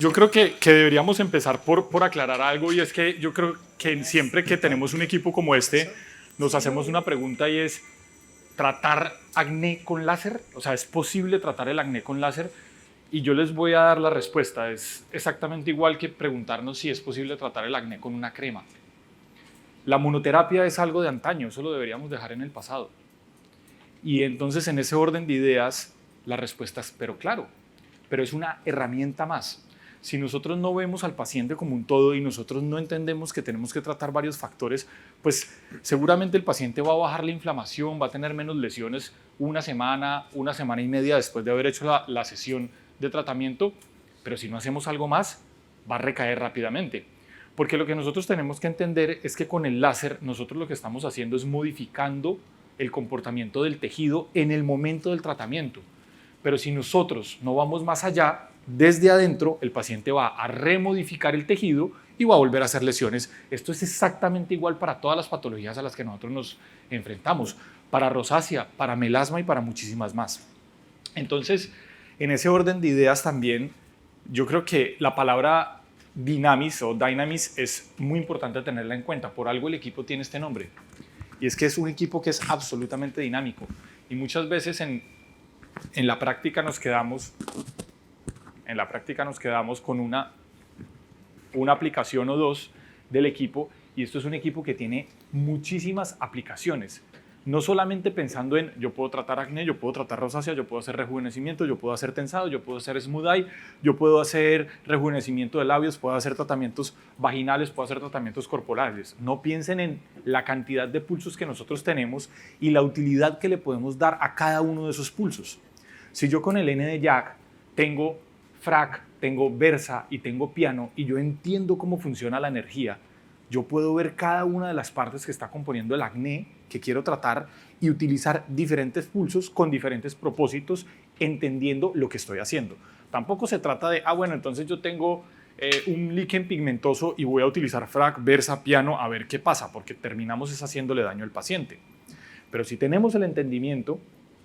Yo creo que deberíamos empezar por aclarar algo, y es que yo creo que siempre que tenemos un equipo como este, nos hacemos una pregunta, y es: ¿tratar acné con láser? O sea, ¿es posible tratar el acné con láser? Y yo les voy a dar la respuesta. Es exactamente igual que preguntarnos si es posible tratar el acné con una crema. La monoterapia es algo de antaño, eso lo deberíamos dejar en el pasado. Y entonces, en ese orden de ideas, la respuesta es: pero claro, pero es una herramienta más. Si nosotros no vemos al paciente como un todo y nosotros no entendemos que tenemos que tratar varios factores, pues seguramente el paciente va a bajar la inflamación, va a tener menos lesiones una semana y media después de haber hecho la sesión de tratamiento, pero si no hacemos algo más, va a recaer rápidamente. Porque lo que nosotros tenemos que entender es que con el láser nosotros lo que estamos haciendo es modificando el comportamiento del tejido en el momento del tratamiento. Pero si nosotros no vamos más allá, desde adentro el paciente va a remodificar el tejido y va a volver a hacer lesiones. Esto es exactamente igual para todas las patologías a las que nosotros nos enfrentamos, para rosácea, para melasma y para muchísimas más. Entonces, en ese orden de ideas también, yo creo que la palabra Dynamis o Dynamis es muy importante tenerla en cuenta. Por algo el equipo tiene este nombre, y es que es un equipo que es absolutamente dinámico, y muchas veces en la práctica nos quedamos con una aplicación o dos del equipo, y esto es un equipo que tiene muchísimas aplicaciones. No solamente pensando en: yo puedo tratar acné, yo puedo tratar rosácea, yo puedo hacer rejuvenecimiento, yo puedo hacer tensado, yo puedo hacer smooth eye, yo puedo hacer rejuvenecimiento de labios, puedo hacer tratamientos vaginales, puedo hacer tratamientos corporales. No piensen en la cantidad de pulsos que nosotros tenemos y la utilidad que le podemos dar a cada uno de esos pulsos. Si yo con el N de Jack tengo frac, tengo versa y tengo piano, y yo entiendo cómo funciona la energía, yo puedo ver cada una de las partes que está componiendo el acné que quiero tratar y utilizar diferentes pulsos con diferentes propósitos, entendiendo lo que estoy haciendo. Tampoco se trata de: bueno, entonces yo tengo un líquen pigmentoso y voy a utilizar frac, versa, piano a ver qué pasa, porque terminamos es haciéndole daño al paciente. Pero si tenemos el entendimiento,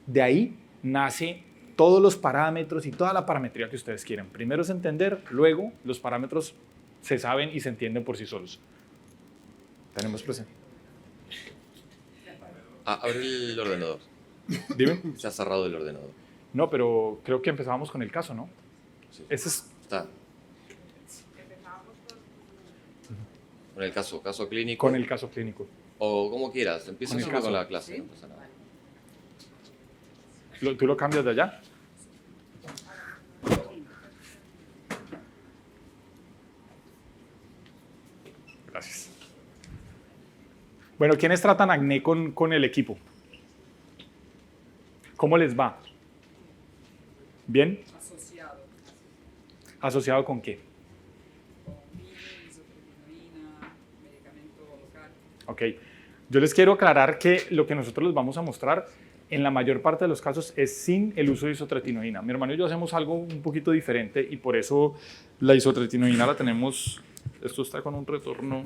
de ahí nace todos los parámetros y toda la parametría que ustedes quieren. Primero es entender, luego los parámetros se saben y se entienden por sí solos. Tenemos presente. Abre el ordenador. Dime. Se ha cerrado el ordenador. No, pero creo que empezábamos con el caso, ¿no? Sí. Ese es... Está. Con el caso clínico. Con el caso clínico. O como quieras, empieza con la clase. ¿Sí? No pasa nada. ¿Tú lo cambias de allá? Gracias. Bueno, ¿quiénes tratan acné con el equipo? ¿Cómo les va? ¿Bien? Asociado. ¿Asociado con qué? Con isotretinoína, medicamento local. Ok. Yo les quiero aclarar que lo que nosotros les vamos a mostrar en la mayor parte de los casos es sin el uso de isotretinoína. Mi hermano y yo hacemos algo un poquito diferente, y por eso la isotretinoína la tenemos... Esto está con un retorno...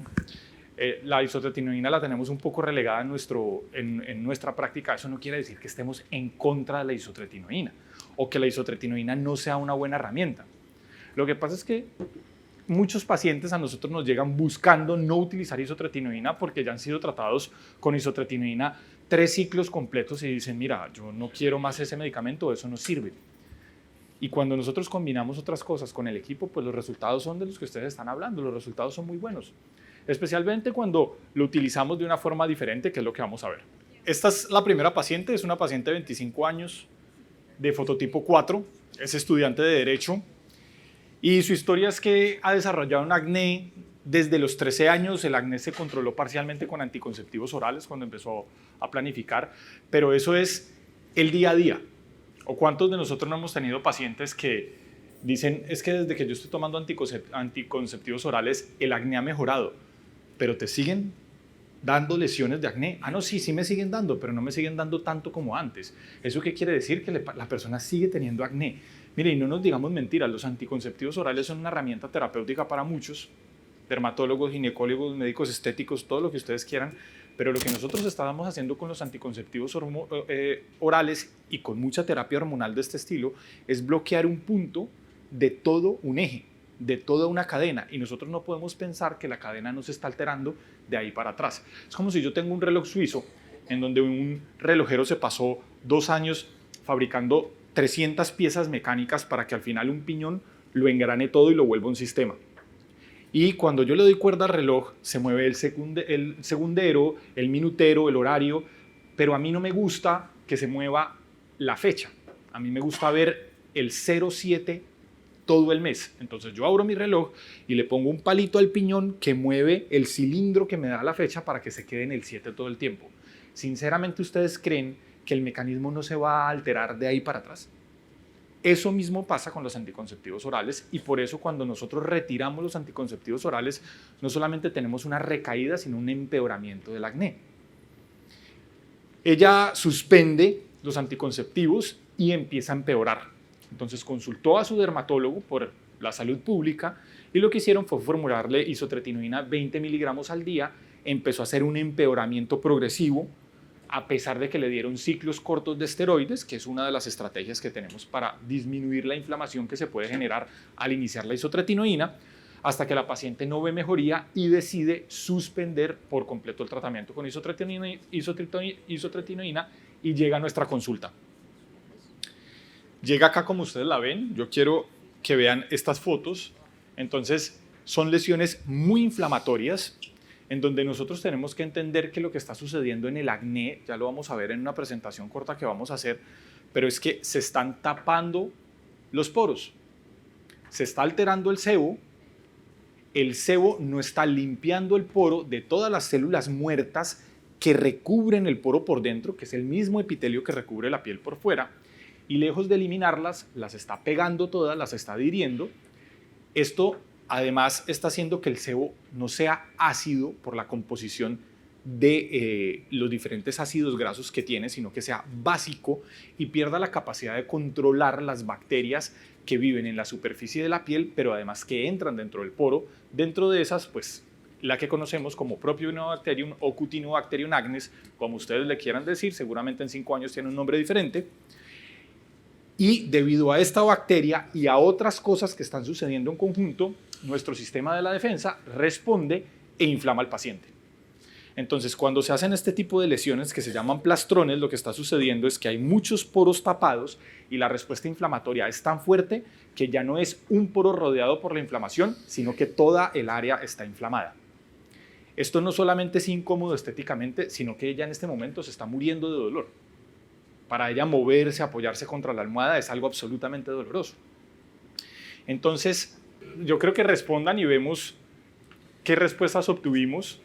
la isotretinoína la tenemos un poco relegada en nuestra práctica. Eso no quiere decir que estemos en contra de la isotretinoína o que la isotretinoína no sea una buena herramienta. Lo que pasa es que muchos pacientes a nosotros nos llegan buscando no utilizar isotretinoína porque ya han sido tratados con isotretinoína 3 ciclos completos y dicen: mira, yo no quiero más ese medicamento, eso no sirve. Y cuando nosotros combinamos otras cosas con el equipo, pues los resultados son de los que ustedes están hablando, los resultados son muy buenos. Especialmente cuando lo utilizamos de una forma diferente, que es lo que vamos a ver. Esta es la primera paciente, es una paciente de 25 años, de fototipo 4, es estudiante de Derecho, y su historia es que ha desarrollado un acné desde los 13 años. El acné se controló parcialmente con anticonceptivos orales cuando empezó a planificar, pero eso es el día a día. ¿O cuántos de nosotros no hemos tenido pacientes que dicen: es que desde que yo estoy tomando anticonceptivos orales, el acné ha mejorado, pero te siguen dando lesiones de acné? No, sí me siguen dando, pero no me siguen dando tanto como antes. ¿Eso qué quiere decir? Que la persona sigue teniendo acné. Mire, y no nos digamos mentiras, los anticonceptivos orales son una herramienta terapéutica para muchos, dermatólogos, ginecólogos, médicos estéticos, todo lo que ustedes quieran, pero lo que nosotros estábamos haciendo con los anticonceptivos orales y con mucha terapia hormonal de este estilo es bloquear un punto de todo un eje. de toda una cadena y nosotros no podemos pensar que la cadena no se está alterando de ahí para atrás. Es como si yo tengo un reloj suizo en donde un relojero se pasó 2 años fabricando 300 piezas mecánicas para que al final un piñón lo engrane todo y lo vuelva un sistema. Y cuando yo le doy cuerda al reloj, se mueve el segundero, el minutero, el horario, pero a mí no me gusta que se mueva la fecha. A mí me gusta ver el 07 todo el mes. Entonces yo abro mi reloj y le pongo un palito al piñón que mueve el cilindro que me da la fecha para que se quede en el 7 todo el tiempo. Sinceramente, ¿ustedes creen que el mecanismo no se va a alterar de ahí para atrás? Eso mismo pasa con los anticonceptivos orales y por eso cuando nosotros retiramos los anticonceptivos orales no solamente tenemos una recaída, sino un empeoramiento del acné. Ella suspende los anticonceptivos y empieza a empeorar. Entonces consultó a su dermatólogo por la salud pública y lo que hicieron fue formularle isotretinoína 20 miligramos al día. Empezó a hacer un empeoramiento progresivo a pesar de que le dieron ciclos cortos de esteroides, que es una de las estrategias que tenemos para disminuir la inflamación que se puede generar al iniciar la isotretinoína, hasta que la paciente no ve mejoría y decide suspender por completo el tratamiento con isotretinoína y llega a nuestra consulta. Llega acá como ustedes la ven, yo quiero que vean estas fotos. Entonces son lesiones muy inflamatorias en donde nosotros tenemos que entender que lo que está sucediendo en el acné, ya lo vamos a ver en una presentación corta que vamos a hacer, pero es que se están tapando los poros, se está alterando el sebo no está limpiando el poro de todas las células muertas que recubren el poro por dentro, que es el mismo epitelio que recubre la piel por fuera, y lejos de eliminarlas, las está pegando todas, las está adhiriendo. Esto además está haciendo que el sebo no sea ácido por la composición de los diferentes ácidos grasos que tiene, sino que sea básico y pierda la capacidad de controlar las bacterias que viven en la superficie de la piel, pero además que entran dentro del poro. Dentro de esas, pues la que conocemos como Propionibacterium o Cutinobacterium acnes, como ustedes le quieran decir, seguramente en 5 años tiene un nombre diferente. Y debido a esta bacteria y a otras cosas que están sucediendo en conjunto, nuestro sistema de la defensa responde e inflama al paciente. Entonces, cuando se hacen este tipo de lesiones que se llaman plastrones, lo que está sucediendo es que hay muchos poros tapados y la respuesta inflamatoria es tan fuerte que ya no es un poro rodeado por la inflamación, sino que toda el área está inflamada. Esto no solamente es incómodo estéticamente, sino que ella en este momento se está muriendo de dolor. Para ella moverse, apoyarse contra la almohada es algo absolutamente doloroso. Entonces, yo creo que respondan y vemos qué respuestas obtuvimos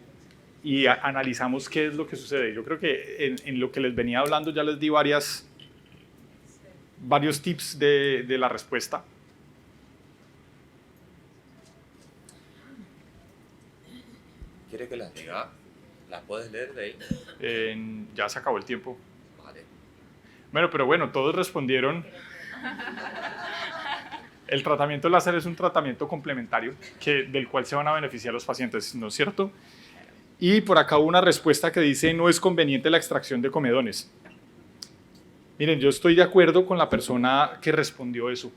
y analizamos qué es lo que sucede. Yo creo que en lo que les venía hablando ya les di varios tips de la respuesta. ¿Quieres que las diga? ¿Las puedes leer de ahí? Ya se acabó el tiempo. Vale. Bueno, pero bueno, todos respondieron. El tratamiento láser es un tratamiento complementario del cual se van a beneficiar los pacientes, ¿no es cierto? Y por acá hubo una respuesta que dice: no es conveniente la extracción de comedones. Miren, yo estoy de acuerdo con la persona que respondió eso,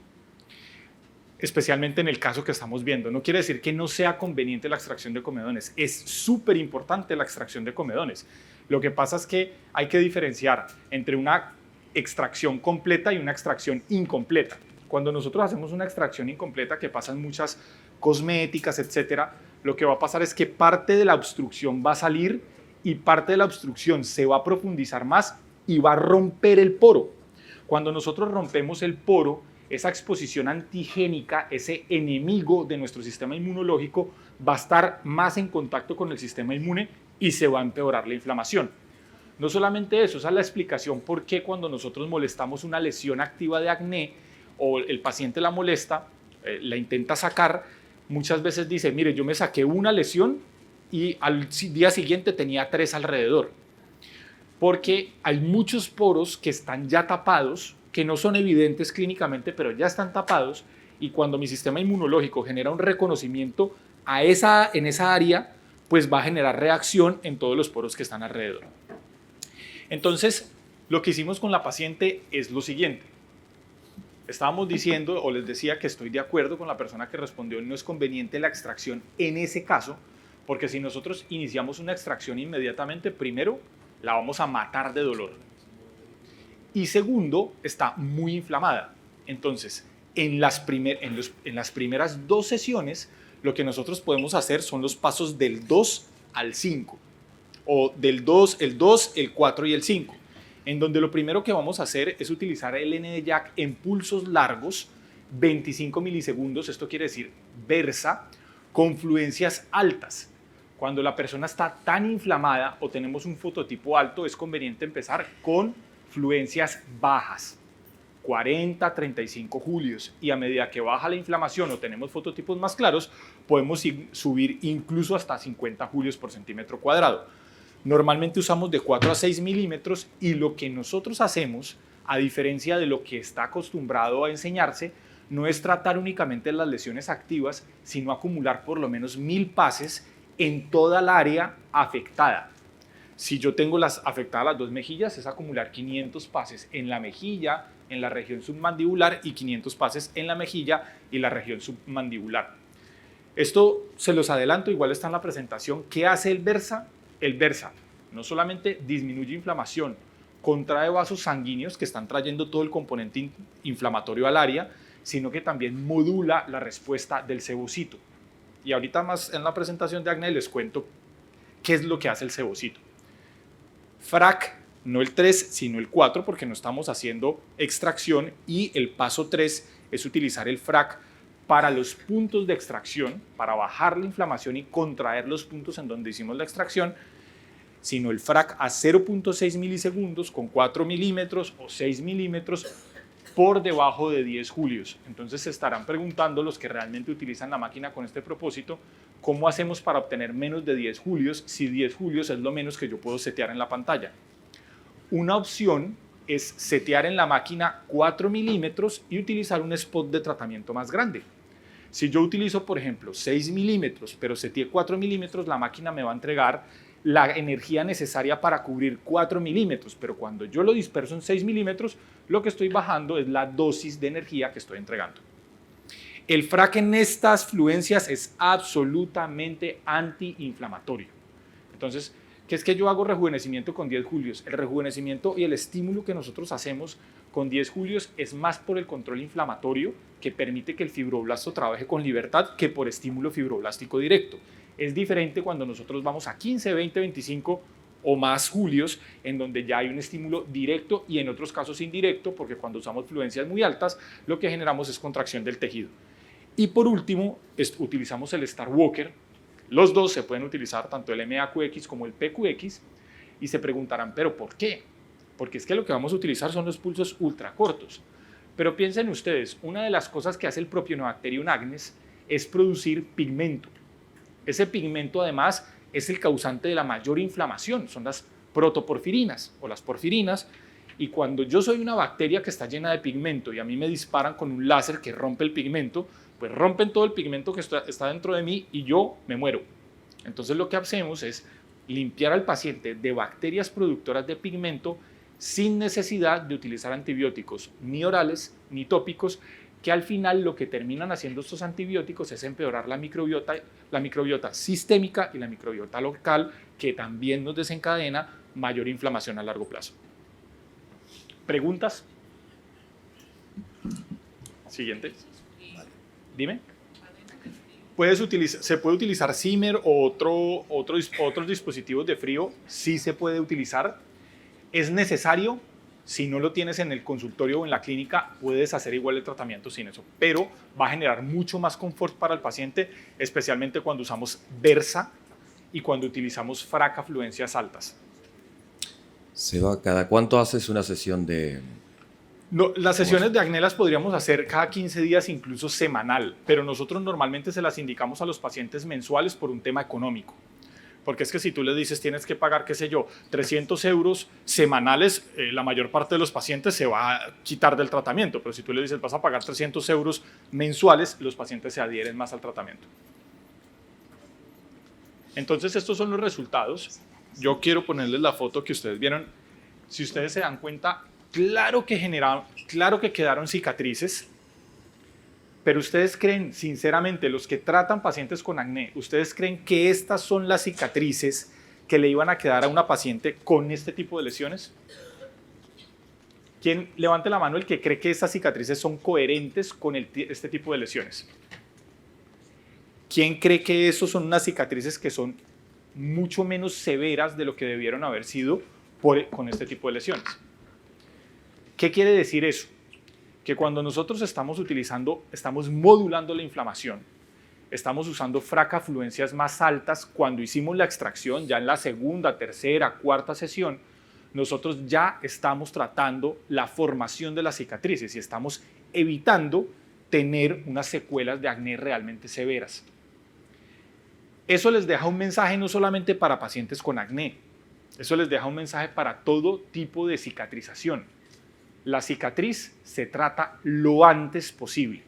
especialmente en el caso que estamos viendo. No quiere decir que no sea conveniente la extracción de comedones, es súper importante la extracción de comedones. Lo que pasa es que hay que diferenciar entre una extracción completa y una extracción incompleta. Cuando nosotros hacemos una extracción incompleta, que pasan muchas cosméticas, etcétera, lo que va a pasar es que parte de la obstrucción va a salir y parte de la obstrucción se va a profundizar más y va a romper el poro. Cuando nosotros rompemos el poro, esa exposición antigénica, ese enemigo de nuestro sistema inmunológico, va a estar más en contacto con el sistema inmune y se va a empeorar la inflamación. No solamente eso, esa es la explicación por qué cuando nosotros molestamos una lesión activa de acné o el paciente la molesta, la intenta sacar, muchas veces dice: mire, yo me saqué una lesión y al día siguiente tenía 3 alrededor. Porque hay muchos poros que están ya tapados, que no son evidentes clínicamente, pero ya están tapados, y cuando mi sistema inmunológico genera un reconocimiento en esa área, pues va a generar reacción en todos los poros que están alrededor. Entonces, lo que hicimos con la paciente es lo siguiente. Estábamos diciendo, o les decía que estoy de acuerdo con la persona que respondió, no es conveniente la extracción en ese caso, porque si nosotros iniciamos una extracción inmediatamente, primero, la vamos a matar de dolor. Y segundo, está muy inflamada. Entonces, en las primeras 2 sesiones, lo que nosotros podemos hacer son los pasos del 2 al 5, o del 2, el 2, el 4 y el 5, en donde lo primero que vamos a hacer es utilizar el ND-JAK en pulsos largos, 25 milisegundos, esto quiere decir versa, con fluencias altas. Cuando la persona está tan inflamada o tenemos un fototipo alto, es conveniente empezar con fluencias bajas, 40, 35 julios, y a medida que baja la inflamación o tenemos fototipos más claros, podemos subir incluso hasta 50 julios por centímetro cuadrado. Normalmente usamos de 4 a 6 milímetros y lo que nosotros hacemos, a diferencia de lo que está acostumbrado a enseñarse, no es tratar únicamente las lesiones activas, sino acumular por lo menos 1000 pases en toda el área afectada. Si yo tengo afectadas las 2 mejillas, es acumular 500 pases en la mejilla, en la región submandibular, y 500 pases en la mejilla y la región submandibular. Esto se los adelanto, igual está en la presentación. ¿Qué hace el Versa? El Versa no solamente disminuye inflamación, contrae vasos sanguíneos que están trayendo todo el componente inflamatorio al área, sino que también modula la respuesta del sebocito. Y ahorita más en la presentación de acné les cuento qué es lo que hace el sebocito. FRAC, no el 3, sino el 4, porque no estamos haciendo extracción, y el paso 3 es utilizar el FRAC para los puntos de extracción, para bajar la inflamación y contraer los puntos en donde hicimos la extracción, sino el FRAC a 0.6 milisegundos con 4 milímetros o 6 milímetros por debajo de 10 julios. Entonces se estarán preguntando los que realmente utilizan la máquina con este propósito, ¿cómo hacemos para obtener menos de 10 julios si 10 julios es lo menos que yo puedo setear en la pantalla? Una opción es setear en la máquina 4 milímetros y utilizar un spot de tratamiento más grande. Si yo utilizo, por ejemplo, 6 milímetros, pero seteé 4 milímetros, la máquina me va a entregar la energía necesaria para cubrir 4 milímetros, pero cuando yo lo disperso en 6 milímetros, lo que estoy bajando es la dosis de energía que estoy entregando. El FRAC en estas fluencias es absolutamente antiinflamatorio. Entonces, ¿qué es que yo hago rejuvenecimiento con 10 julios? El rejuvenecimiento y el estímulo que nosotros hacemos con 10 julios es más por el control inflamatorio, que permite que el fibroblasto trabaje con libertad, que por estímulo fibroblástico directo. Es diferente cuando nosotros vamos a 15, 20, 25 o más julios, en donde ya hay un estímulo directo y en otros casos indirecto, porque cuando usamos fluencias muy altas, lo que generamos es contracción del tejido. Y por último, utilizamos el Star Walker. Los dos se pueden utilizar, tanto el MAQX como el PQX, y se preguntarán, ¿pero por qué? Porque es que lo que vamos a utilizar son los pulsos ultracortos. Pero piensen ustedes, una de las cosas que hace el Propionobacterium agnes es producir pigmento. Ese pigmento además es el causante de la mayor inflamación, son las protoporfirinas o las porfirinas, y cuando yo soy una bacteria que está llena de pigmento y a mí me disparan con un láser que rompe el pigmento, pues rompen todo el pigmento que está dentro de mí y yo me muero. Entonces lo que hacemos es limpiar al paciente de bacterias productoras de pigmento sin necesidad de utilizar antibióticos ni orales ni tópicos, que al final lo que terminan haciendo estos antibióticos es empeorar la microbiota sistémica y la microbiota local, que también nos desencadena mayor inflamación a largo plazo. ¿Preguntas? Siguiente. Dime. Se puede utilizar Zimmer o otros dispositivos de frío, sí se puede utilizar. Es necesario. Si no lo tienes en el consultorio o en la clínica, puedes hacer igual el tratamiento sin eso, pero va a generar mucho más confort para el paciente, especialmente cuando usamos Versa y cuando utilizamos FRAC a fluencias altas. Seba, ¿cada cuánto haces una sesión de...? No, las sesiones de acné las podríamos hacer cada 15 días, incluso semanal, pero nosotros normalmente se las indicamos a los pacientes mensuales por un tema económico. Porque es que si tú le dices tienes que pagar, qué sé yo, 300 euros semanales, la mayor parte de los pacientes se va a quitar del tratamiento. Pero si tú le dices vas a pagar 300 euros mensuales, los pacientes se adhieren más al tratamiento. Entonces estos son los resultados. Yo quiero ponerles la foto que ustedes vieron. Si ustedes se dan cuenta, claro que quedaron cicatrices, pero ustedes creen, sinceramente, los que tratan pacientes con acné, ¿ustedes creen que estas son las cicatrices que le iban a quedar a una paciente con este tipo de lesiones? ¿Quién levante la mano el que cree que estas cicatrices son coherentes con este tipo de lesiones? ¿Quién cree que esos son unas cicatrices que son mucho menos severas de lo que debieron haber sido con este tipo de lesiones? ¿Qué quiere decir eso? Que cuando nosotros estamos modulando la inflamación, estamos usando fracafluencias más altas. Cuando hicimos la extracción, ya en la segunda, tercera, cuarta sesión, nosotros ya estamos tratando la formación de las cicatrices y estamos evitando tener unas secuelas de acné realmente severas. Eso les deja un mensaje no solamente para pacientes con acné, eso les deja un mensaje para todo tipo de cicatrización. La cicatriz se trata lo antes posible.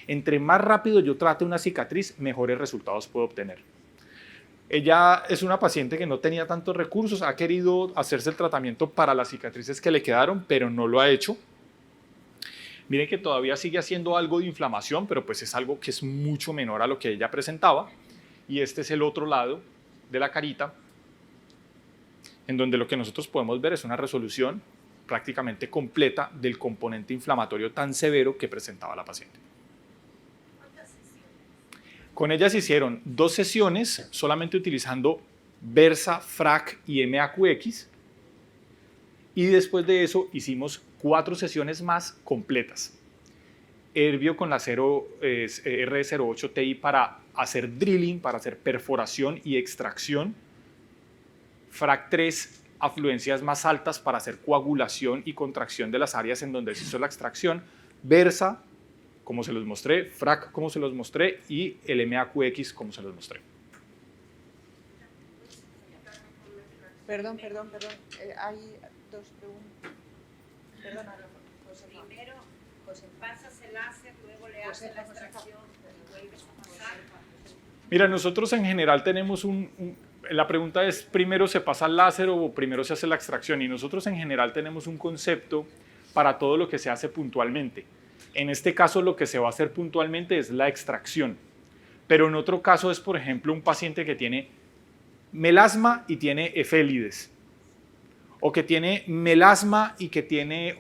Entre más rápido yo trate una cicatriz, mejores resultados puedo obtener. Ella es una paciente que no tenía tantos recursos, ha querido hacerse el tratamiento para las cicatrices que le quedaron, pero no lo ha hecho. Miren que todavía sigue haciendo algo de inflamación, pero pues es algo que es mucho menor a lo que ella presentaba. Y este es el otro lado de la carita, en donde lo que nosotros podemos ver es una resolución prácticamente completa del componente inflamatorio tan severo que presentaba la paciente. Con ella se hicieron 2 sesiones solamente utilizando Versa, FRAC y MAQX, y después de eso hicimos 4 sesiones más completas. Herbio con la R08 Ti para hacer drilling, para hacer perforación y extracción. FRAC 3, afluencias más altas para hacer coagulación y contracción de las áreas en donde se hizo la extracción. Versa, como se los mostré, FRAC, como se los mostré, y el MAQX, como se los mostré. Perdón. Hay 2 preguntas. Perdona, Josefa. Primero, José, pasas el láser, luego le haces la extracción y vuelves a pasar. Mira, nosotros en general tenemos la pregunta es, ¿primero se pasa el láser o primero se hace la extracción? Y nosotros en general tenemos un concepto para todo lo que se hace puntualmente. En este caso lo que se va a hacer puntualmente es la extracción. Pero en otro caso es, por ejemplo, un paciente que tiene melasma y tiene efélides. O que tiene melasma y que tiene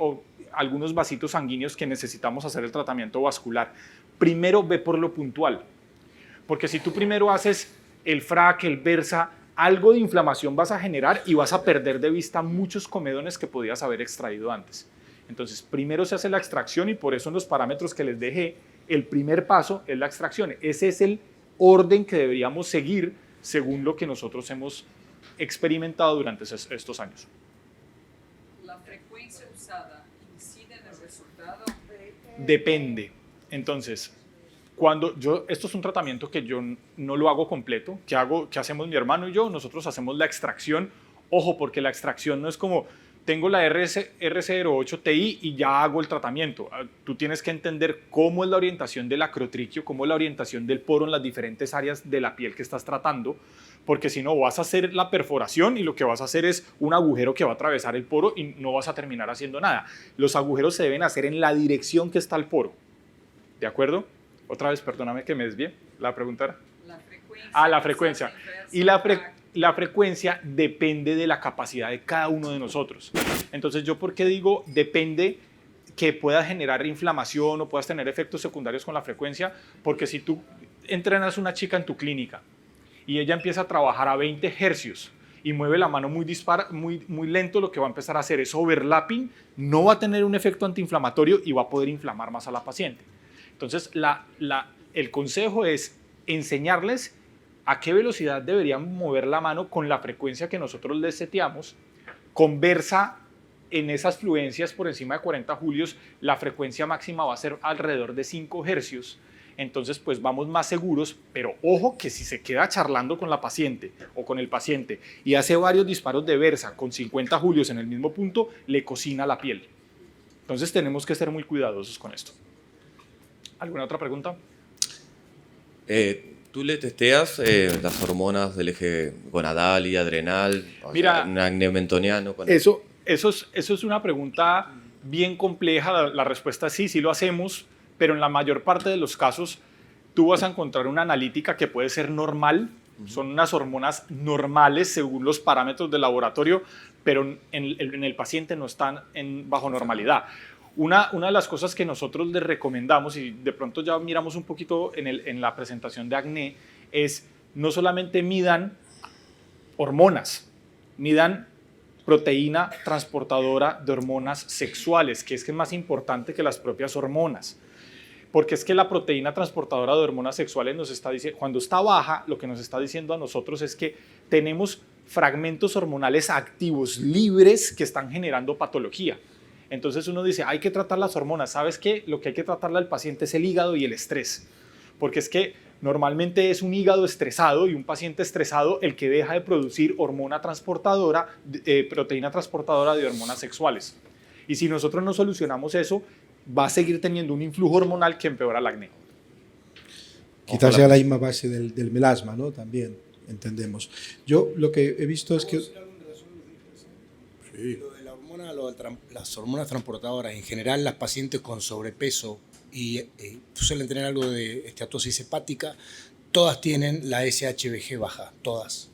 algunos vasitos sanguíneos que necesitamos hacer el tratamiento vascular. Primero ve por lo puntual. Porque si tú primero haces el FRAC, el Versa, algo de inflamación vas a generar y vas a perder de vista muchos comedones que podías haber extraído antes. Entonces, primero se hace la extracción y por eso en los parámetros que les dejé, el primer paso es la extracción. Ese es el orden que deberíamos seguir según lo que nosotros hemos experimentado durante estos años. ¿La frecuencia usada incide en el resultado? Depende. Entonces, esto es un tratamiento que yo no lo hago completo, que hacemos mi hermano y yo, nosotros hacemos la extracción. Ojo, porque la extracción no es como, tengo la RC08 Ti y ya hago el tratamiento. Tú tienes que entender cómo es la orientación del acrotriquio, cómo es la orientación del poro en las diferentes áreas de la piel que estás tratando, porque si no vas a hacer la perforación y lo que vas a hacer es un agujero que va a atravesar el poro y no vas a terminar haciendo nada. Los agujeros se deben hacer en la dirección que está el poro. ¿De acuerdo? Otra vez, perdóname que me desvié. La pregunta era... La frecuencia. La frecuencia. Y la frecuencia depende de la capacidad de cada uno de nosotros. Entonces, ¿yo por qué digo depende que pueda generar inflamación o puedas tener efectos secundarios con la frecuencia? Porque si tú entrenas a una chica en tu clínica y ella empieza a trabajar a 20 hercios y mueve la mano muy lento, lo que va a empezar a hacer es overlapping, no va a tener un efecto antiinflamatorio y va a poder inflamar más a la paciente. Entonces, el consejo es enseñarles a qué velocidad deberían mover la mano con la frecuencia que nosotros les seteamos. Conversa en esas fluencias por encima de 40 julios, la frecuencia máxima va a ser alrededor de 5 hercios. Entonces, pues vamos más seguros, pero ojo que si se queda charlando con la paciente o con el paciente y hace varios disparos de Versa con 50 julios en el mismo punto, le cocina la piel. Entonces, tenemos que ser muy cuidadosos con esto. ¿Alguna otra pregunta? ¿Tú le testeas las hormonas del eje gonadal y adrenal? Mira, un acné mentoniano. Eso es una pregunta bien compleja, la respuesta es sí, sí lo hacemos, pero en la mayor parte de los casos tú vas a encontrar una analítica que puede ser normal, son unas hormonas normales según los parámetros del laboratorio, pero en el paciente no están bajo normalidad. Una de las cosas que nosotros les recomendamos, y de pronto ya miramos un poquito en la presentación de acné, es no solamente midan hormonas, midan proteína transportadora de hormonas sexuales, que es más importante que las propias hormonas. Porque es que la proteína transportadora de hormonas sexuales nos está diciendo, cuando está baja, lo que nos está diciendo a nosotros es que tenemos fragmentos hormonales activos, libres, que están generando patología. Entonces uno dice, hay que tratar las hormonas. ¿Sabes qué? Lo que hay que tratarle al paciente es el hígado y el estrés. Porque es que normalmente es un hígado estresado y un paciente estresado el que deja de producir hormona transportadora, proteína transportadora de hormonas sexuales. Y si nosotros no solucionamos eso, va a seguir teniendo un influjo hormonal que empeora el acné. Quizás sea la misma base del melasma, ¿no? También entendemos. Yo lo que he visto es que... Sí. Lo de la hormona, las hormonas transportadoras, en general las pacientes con sobrepeso y suelen tener algo de esteatosis hepática, todas tienen la SHBG baja, todas.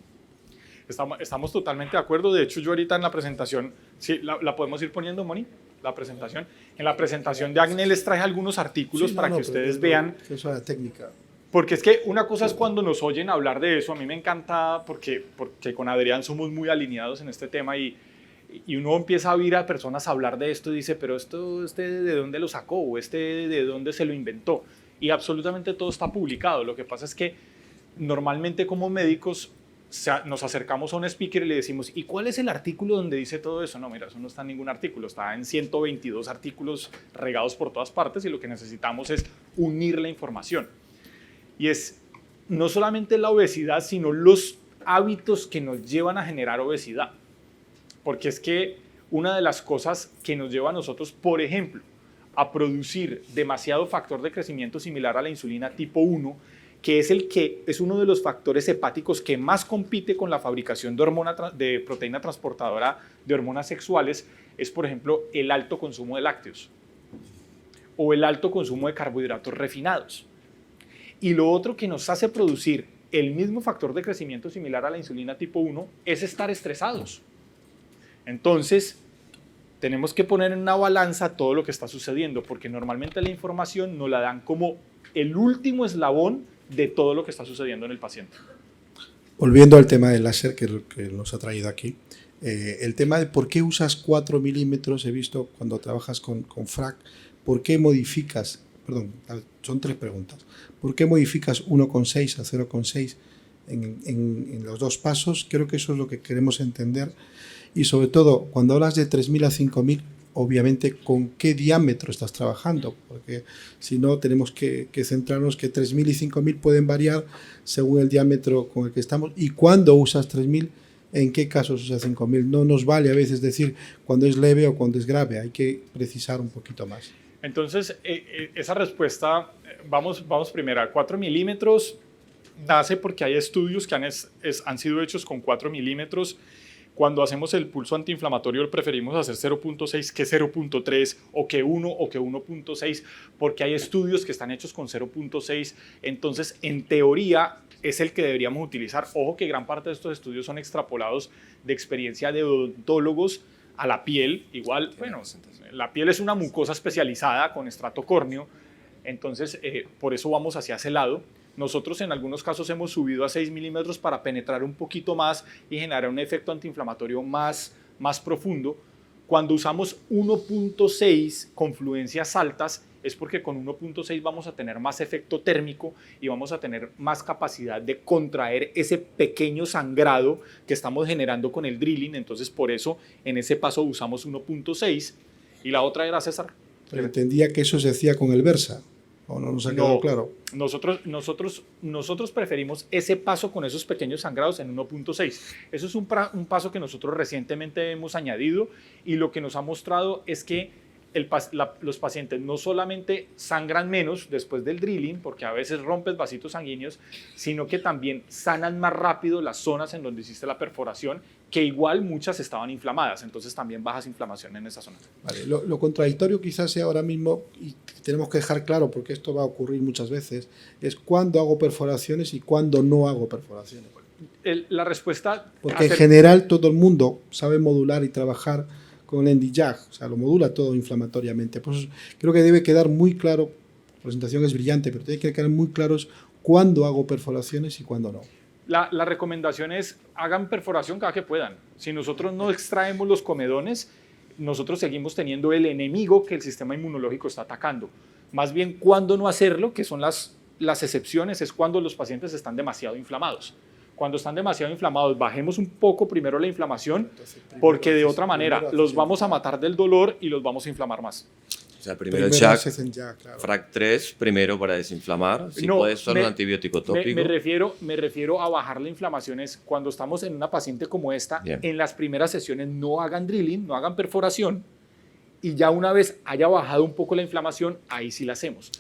Estamos totalmente de acuerdo. De hecho, yo ahorita en la presentación, sí, la podemos ir poniendo, Moni, la presentación. En la presentación de acné les traje algunos artículos para que ustedes vean. Eso es la técnica. Porque es que una cosa es cuando nos oyen hablar de eso. A mí me encanta porque con Adrián somos muy alineados en este tema y uno empieza a oír a personas hablar de esto y dice, pero ¿de dónde lo sacó? ¿O de dónde se lo inventó? Y absolutamente todo está publicado. Lo que pasa es que normalmente como médicos nos acercamos a un speaker y le decimos, ¿y cuál es el artículo donde dice todo eso? No, mira, eso no está en ningún artículo, está en 122 artículos regados por todas partes y lo que necesitamos es unir la información. Y es no solamente la obesidad, sino los hábitos que nos llevan a generar obesidad. Porque es que una de las cosas que nos lleva a nosotros, por ejemplo, a producir demasiado factor de crecimiento similar a la insulina tipo 1, que es uno de los factores hepáticos que más compite con la fabricación de proteína transportadora de hormonas sexuales, es, por ejemplo, el alto consumo de lácteos o el alto consumo de carbohidratos refinados. Y lo otro que nos hace producir el mismo factor de crecimiento similar a la insulina tipo 1 es estar estresados. Entonces, tenemos que poner en una balanza todo lo que está sucediendo, porque normalmente la información nos la dan como el último eslabón de todo lo que está sucediendo en el paciente. Volviendo al tema del láser que nos ha traído aquí, el tema de por qué usas 4 milímetros, he visto cuando trabajas con FRAC, ¿por qué modificas, perdón, son 3 preguntas, ¿por qué modificas 1,6 a 0,6 en los 2 pasos? Creo que eso es lo que queremos entender. Y sobre todo, cuando hablas de 3.000 a 5.000, obviamente, ¿con qué diámetro estás trabajando? Porque si no, tenemos que centrarnos que 3.000 y 5.000 pueden variar según el diámetro con el que estamos. Y cuando usas 3.000, ¿en qué casos usas 5.000? No nos vale a veces decir cuando es leve o cuando es grave. Hay que precisar un poquito más. Entonces, esa respuesta, vamos primero a 4 milímetros. Nace porque hay estudios que han sido hechos con 4 milímetros. Cuando hacemos el pulso antiinflamatorio preferimos hacer 0.6 que 0.3 o que 1 o que 1.6 porque hay estudios que están hechos con 0.6. Entonces, en teoría, es el que deberíamos utilizar. Ojo que gran parte de estos estudios son extrapolados de experiencia de odontólogos a la piel. Igual, bueno, la piel es una mucosa especializada con estrato córneo. Entonces, por eso vamos hacia ese lado. Nosotros en algunos casos hemos subido a 6 milímetros para penetrar un poquito más y generar un efecto antiinflamatorio más profundo. Cuando usamos 1.6 con fluencias altas es porque con 1.6 vamos a tener más efecto térmico y vamos a tener más capacidad de contraer ese pequeño sangrado que estamos generando con el drilling. Entonces por eso en ese paso usamos 1.6. Y la otra era, César. Pero entendía que eso se hacía con el Versa. ¿O no nos ha quedado claro? Nosotros preferimos ese paso con esos pequeños sangrados en 1.6. Eso es un paso que nosotros recientemente hemos añadido y lo que nos ha mostrado es que los pacientes no solamente sangran menos después del drilling, porque a veces rompes vasitos sanguíneos, sino que también sanan más rápido las zonas en donde hiciste la perforación, que igual muchas estaban inflamadas, entonces también bajas inflamación en esa zona. Vale, lo contradictorio quizás sea ahora mismo, y tenemos que dejar claro, porque esto va a ocurrir muchas veces, es cuándo hago perforaciones y cuándo no hago perforaciones. La respuesta... Porque en general todo el mundo sabe modular y trabajar con el NdJAG, o sea, lo modula todo inflamatoriamente. Por eso creo que debe quedar muy claro, la presentación es brillante, pero tiene que quedar muy claros cuándo hago perforaciones y cuándo no. La recomendación es, hagan perforación cada que puedan. Si nosotros no extraemos los comedones, nosotros seguimos teniendo el enemigo que el sistema inmunológico está atacando. Más bien, cuándo no hacerlo, que son las excepciones, es cuando los pacientes están demasiado inflamados. Cuando están demasiado inflamados, bajemos un poco primero la inflamación, porque de otra manera los vamos a matar del dolor y los vamos a inflamar más. O sea, primero el Primero JAK, hacen JAK, claro. FRAC 3, primero para desinflamar. Si No, puede, solo un antibiótico tópico. Me refiero a bajar la inflamación. Es cuando estamos en una paciente como esta, Bien. en las primeras sesiones no hagan drilling, no hagan perforación, y ya una vez haya bajado un poco la inflamación, ahí sí la hacemos.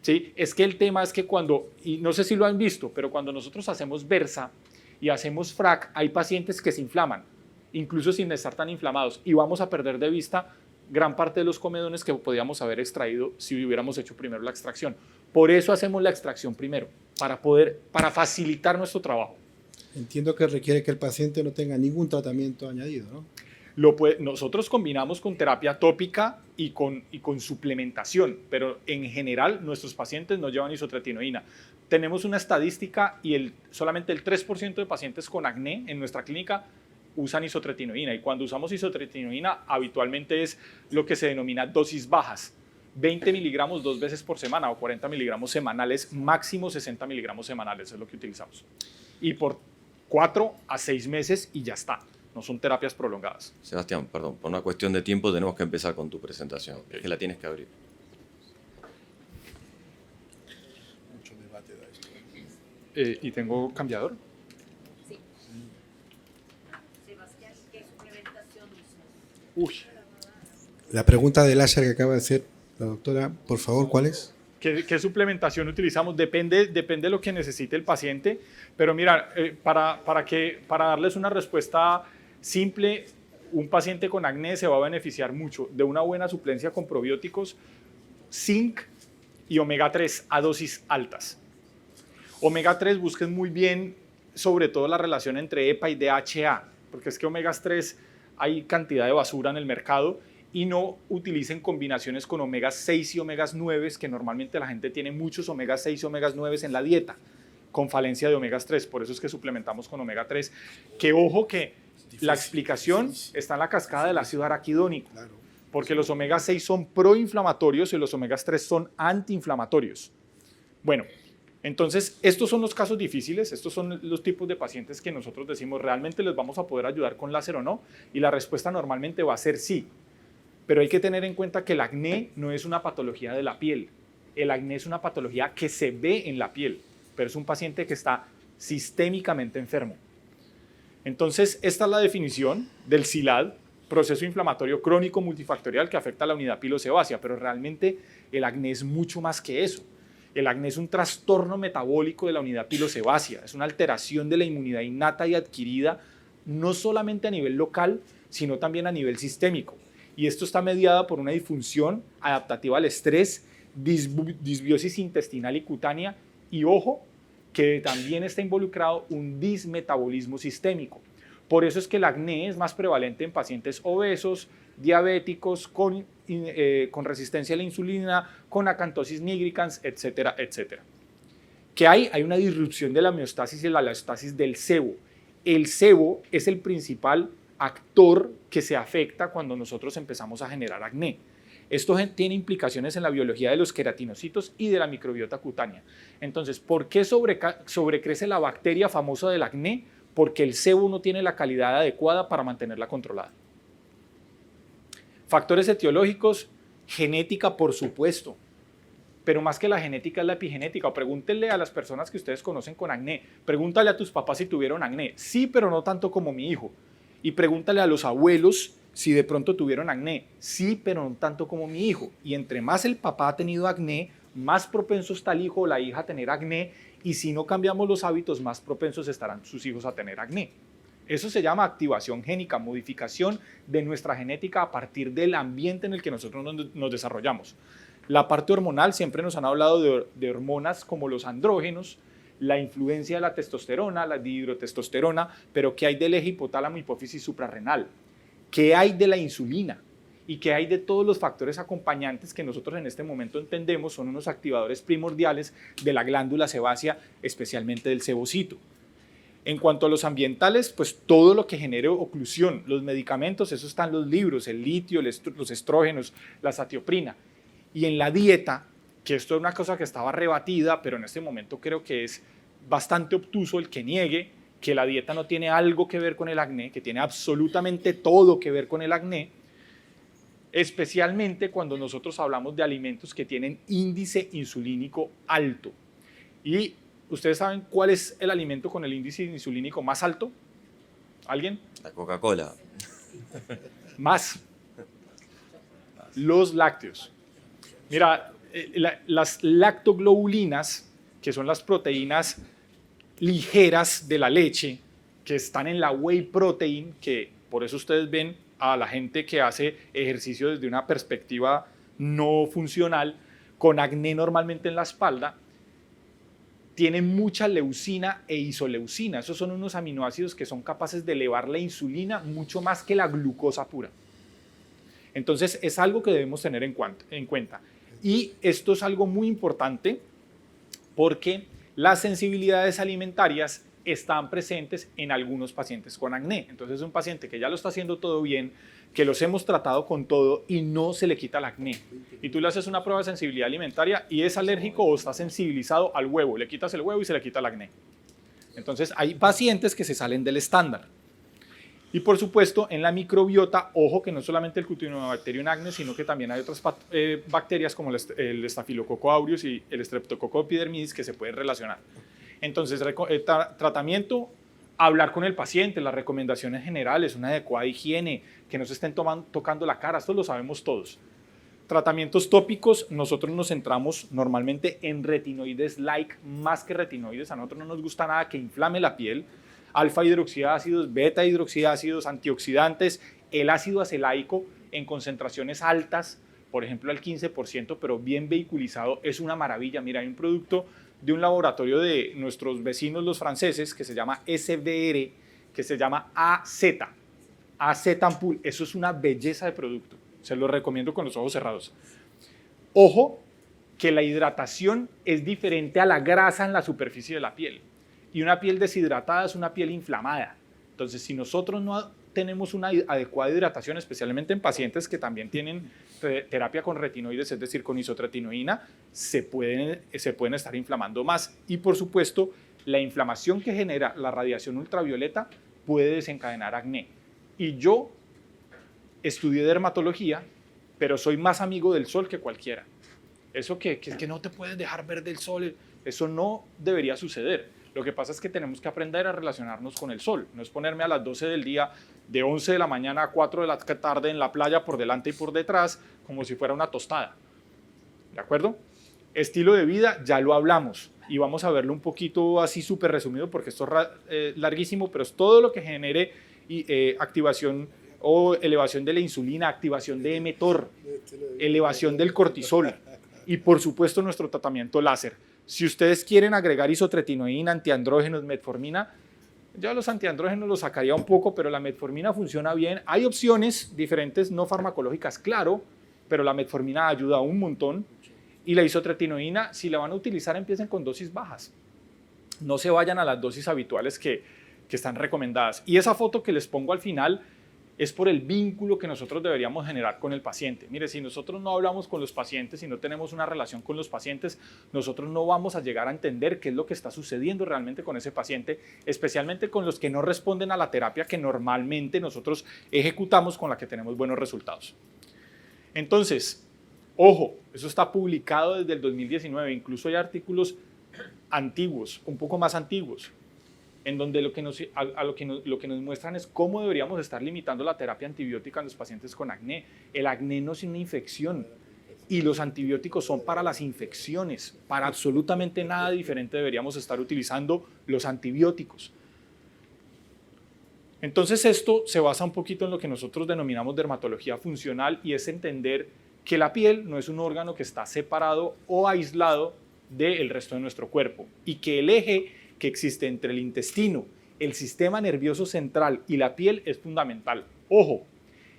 ¿Sí? Es que el tema es que cuando, y no sé si lo han visto, pero cuando nosotros hacemos Versa y hacemos FRAC, hay pacientes que se inflaman, incluso sin estar tan inflamados, y vamos a perder de vista gran parte de los comedones que podíamos haber extraído si hubiéramos hecho primero la extracción. Por eso hacemos la extracción primero, para facilitar nuestro trabajo. Entiendo que requiere que el paciente no tenga ningún tratamiento añadido, ¿no? Nosotros combinamos con terapia tópica y con suplementación, pero en general nuestros pacientes no llevan isotretinoína. Tenemos una estadística y solamente el 3% de pacientes con acné en nuestra clínica usan isotretinoína, y cuando usamos isotretinoína habitualmente es lo que se denomina dosis bajas, 20 miligramos 2 veces por semana o 40 miligramos semanales, máximo 60 miligramos semanales es lo que utilizamos. Y por 4 a 6 meses y ya está. No son terapias prolongadas. Sebastián, perdón, por una cuestión de tiempo tenemos que empezar con tu presentación, que la tienes que abrir. Mucho debate da esto. ¿Y tengo cambiador? Sí. Sebastián, ¿qué suplementación usas? Uy, La pregunta de láser que acaba de hacer la doctora, por favor, ¿cuál es? ¿qué suplementación utilizamos? Depende de lo que necesite el paciente, pero mira, para darles una respuesta simple, un paciente con acné se va a beneficiar mucho de una buena suplencia con probióticos, zinc y omega 3 a dosis altas. Omega 3, busquen muy bien sobre todo la relación entre EPA y DHA, porque es que omega 3 hay cantidad de basura en el mercado, y no utilicen combinaciones con omega 6 y omega 9, que normalmente la gente tiene muchos omega 6 y omega 9 en la dieta, con falencia de omega 3, por eso es que suplementamos con omega 3, que ojo que la explicación está en la cascada del ácido araquidónico, Claro. porque los omega 6 son proinflamatorios y los omega 3 son antiinflamatorios. Bueno, entonces estos son los casos difíciles, estos son los tipos de pacientes que nosotros decimos, ¿realmente les vamos a poder ayudar con láser o no? Y la respuesta normalmente va a ser sí. Pero hay que tener en cuenta que el acné no es una patología de la piel. El acné es una patología que se ve en la piel, pero es un paciente que está sistémicamente enfermo. Entonces, esta es la definición del CILAD, proceso inflamatorio crónico multifactorial que afecta a la unidad pilosebácea, pero realmente el acné es mucho más que eso. El acné es un trastorno metabólico de la unidad pilosebácea, es una alteración de la inmunidad innata y adquirida, no solamente a nivel local, sino también a nivel sistémico. Y esto está mediada por una disfunción adaptativa al estrés, disbiosis intestinal y cutánea, y ojo, que también está involucrado un dismetabolismo sistémico. Por eso es que el acné es más prevalente en pacientes obesos, diabéticos, con resistencia a la insulina, con acantosis nigricans, etcétera, etcétera. ¿Qué hay? Hay una disrupción de la homeostasis y la alostasis del sebo. El sebo es el principal actor que se afecta cuando nosotros empezamos a generar acné. Esto tiene implicaciones en la biología de los queratinocitos y de la microbiota cutánea. Entonces, ¿por qué sobrecrece la bacteria famosa del acné? Porque el sebo no tiene la calidad adecuada para mantenerla controlada. Factores etiológicos, genética, por supuesto, pero más que la genética es la epigenética. O pregúntenle a las personas que ustedes conocen con acné, pregúntale a tus papás si tuvieron acné. Sí, pero no tanto como mi hijo. Y pregúntale a los abuelos si de pronto tuvieron acné. Sí, pero no tanto como mi hijo. Y entre más el papá ha tenido acné, más propenso está el hijo o la hija a tener acné. Y si no cambiamos los hábitos, más propensos estarán sus hijos a tener acné. Eso se llama activación génica, modificación de nuestra genética a partir del ambiente en el que nosotros nos desarrollamos. La parte hormonal, siempre nos han hablado de hormonas como los andrógenos, la influencia de la testosterona, la dihidrotestosterona, pero ¿qué hay del eje hipotálamo, hipófisis suprarrenal? ¿Qué hay de la insulina? ¿Y qué hay de todos los factores acompañantes que nosotros en este momento entendemos son unos activadores primordiales de la glándula sebácea, especialmente del sebocito? En cuanto a los ambientales, pues todo lo que genere oclusión, los medicamentos, eso están los libros, el litio, los estrógenos, la satioprina. Y en la dieta, que esto es una cosa que estaba rebatida, pero en este momento creo que es bastante obtuso el que niegue que la dieta no tiene algo que ver con el acné, que tiene absolutamente todo que ver con el acné, especialmente cuando nosotros hablamos de alimentos que tienen índice insulínico alto. Y ¿ustedes saben cuál es el alimento con el índice insulínico más alto? ¿Alguien? La Coca-Cola. Más. Los lácteos. Mira, las lactoglobulinas, que son las proteínas ligeras de la leche, que están en la whey protein, que por eso ustedes ven a la gente que hace ejercicio desde una perspectiva no funcional, con acné normalmente en la espalda, tienen mucha leucina e isoleucina. Esos son unos aminoácidos que son capaces de elevar la insulina mucho más que la glucosa pura. Entonces es algo que debemos tener en cuenta. Y esto es algo muy importante porque las sensibilidades alimentarias están presentes en algunos pacientes con acné. Entonces es un paciente que ya lo está haciendo todo bien, que los hemos tratado con todo y no se le quita el acné. Y tú le haces una prueba de sensibilidad alimentaria y es alérgico o está sensibilizado al huevo. Le quitas el huevo y se le quita el acné. Entonces hay pacientes que se salen del estándar. Y por supuesto, en la microbiota, ojo que no solamente el Cutibacterium acnes, sino que también hay otras bacterias como el Staphylococcus aureus y el Streptococcus epidermidis que se pueden relacionar. Entonces, tratamiento, hablar con el paciente, las recomendaciones generales, una adecuada higiene, que no se estén tocando la cara, esto lo sabemos todos. Tratamientos tópicos, nosotros nos centramos normalmente en retinoides like más que retinoides. A nosotros no nos gusta nada que inflame la piel. Alfa hidroxiácidos, beta hidroxiácidos, antioxidantes, el ácido acelaico en concentraciones altas, por ejemplo al 15%, pero bien vehiculizado, es una maravilla. Mira, hay un producto de un laboratorio de nuestros vecinos los franceses que se llama SBR, que se llama AZ-Ampoule. Eso es una belleza de producto, se lo recomiendo con los ojos cerrados. Ojo que la hidratación es diferente a la grasa en la superficie de la piel. Y una piel deshidratada es una piel inflamada. Entonces, si nosotros no tenemos una adecuada hidratación, especialmente en pacientes que también tienen terapia con retinoides, es decir, con isotretinoína, se pueden estar inflamando más. Y por supuesto, la inflamación que genera la radiación ultravioleta puede desencadenar acné. Y yo estudié dermatología, pero soy más amigo del sol que cualquiera. Eso que no te puedes dejar ver del sol, eso no debería suceder. Lo que pasa es que tenemos que aprender a relacionarnos con el sol. No es ponerme a las 12 del día, de 11 de la mañana a 4 de la tarde en la playa por delante y por detrás, como si fuera una tostada. ¿De acuerdo? Estilo de vida, ya lo hablamos. Y vamos a verlo un poquito así súper resumido, porque esto es larguísimo, pero es todo lo que genere activación o elevación de la insulina, activación de mTOR, elevación del cortisol y por supuesto nuestro tratamiento láser. Si ustedes quieren agregar isotretinoína, antiandrógenos, metformina, ya los antiandrógenos los sacaría un poco, pero la metformina funciona bien. Hay opciones diferentes no farmacológicas, claro, pero la metformina ayuda un montón. Y la isotretinoína, si la van a utilizar, empiecen con dosis bajas. No se vayan a las dosis habituales que están recomendadas. Y esa foto que les pongo al final es por el vínculo que nosotros deberíamos generar con el paciente. Mire, si nosotros no hablamos con los pacientes, si no tenemos una relación con los pacientes, nosotros no vamos a llegar a entender qué es lo que está sucediendo realmente con ese paciente, especialmente con los que no responden a la terapia que normalmente nosotros ejecutamos, con la que tenemos buenos resultados. Entonces, ojo, eso está publicado desde el 2019, incluso hay artículos antiguos, un poco más antiguos. en donde lo que nos muestran es cómo deberíamos estar limitando la terapia antibiótica en los pacientes con acné. El acné no es una infección y los antibióticos son para las infecciones. Para absolutamente nada diferente deberíamos estar utilizando los antibióticos. Entonces esto se basa un poquito en lo que nosotros denominamos dermatología funcional y es entender que la piel no es un órgano que está separado o aislado del resto de nuestro cuerpo y que el eje que existe entre el intestino, el sistema nervioso central y la piel es fundamental. Ojo,